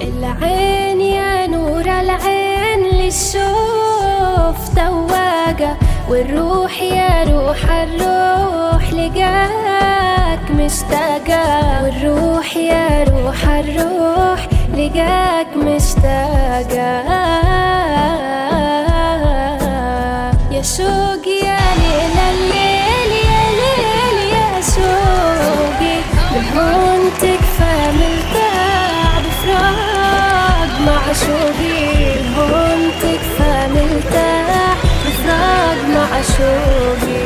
العين يا نور العين للشوف تواقة، والروح يا روح الروح لقاك مشتاقة، والروح يا روح الروح لقاك مشتاقة. يا شوق يا ليل الليل يا ليل يا شوقي، لهون تكفى مرتاح بفراق معشوقي، لهون تكفى مرتاح بفراق معشوقي.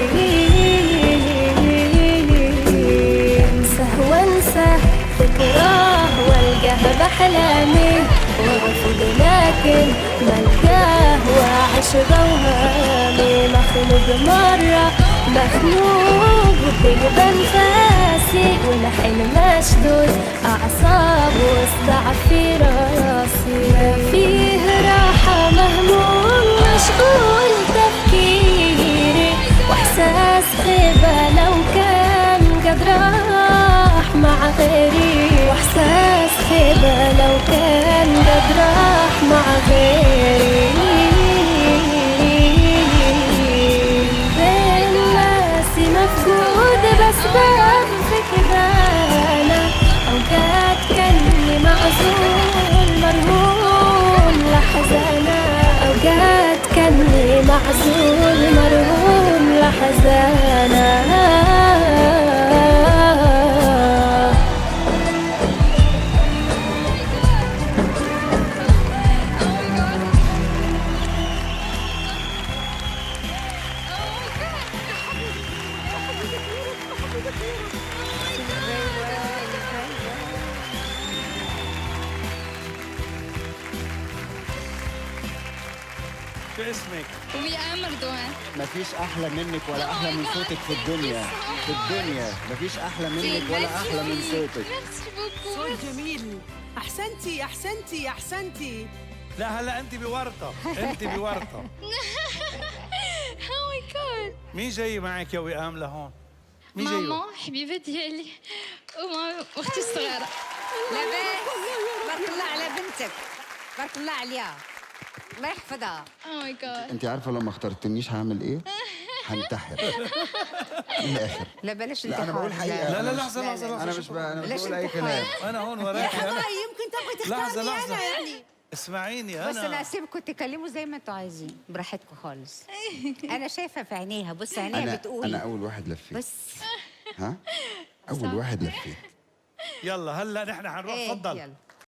انسه وانسى ذكراه والقاه بأحلامي وارفض لكن ملقاه واعش بوهامي، مخلوق مرة مخلوق بقلب انفاسي، ولحن مشدود اعصاب واصدع في راسي، ما فيه راحة مهموم مشغول تفكيري، واحساس خيبة لو كان قد راح مع غيري، واحساس خيبة لو كان قد راح مع غيري. بين ناسي مفقود بأسباب فقدانه، أوقات كأني معزول مرهون لحزانه، أوقات كأني معزول مرهون لحزانه. شو اسمك؟ ويا مردوان. مفيش احلى منك ولا احلى من صوتك في الدنيا، في الدنيا مفيش احلى منك ولا احلى من صوتك. صوت جميل. احسنتي احسنتي احسنتي. لا هلا انت بورطه، انت بورطه. او ماي جاد. مين جاي معك يا وئام لهون؟ مين جاي؟ ماما حبيبة ديالي واختي الصغيرة. لاباس، بارك الله على بنتك، بارك الله عليها، الله يحفظها. او ماي جاد. انت عارفه لو ما اخترتنيش هعمل ايه؟ هنتحر من الاخر. لا بلاش لا انتحار. انا بقول حقيقه. لا لا لحظه لحظه لحظه. انا مش انا مش بلاش بقول اي انتحار. كلام. انا هون يا وراكي انا. حبايبي يمكن تبغي لحظه تختارني لحظه انا يعني. اسمعيني بس انا انا. اسيبكم تتكلموا زي ما انتوا عايزين، براحتكم خالص. انا شايفه في عينيها، بص عينيها بتقول. انا اول واحد لفيت. بس ها؟ اول واحد لفيت. يلا هلا نحن حنروح. إيه، تفضل. يلا.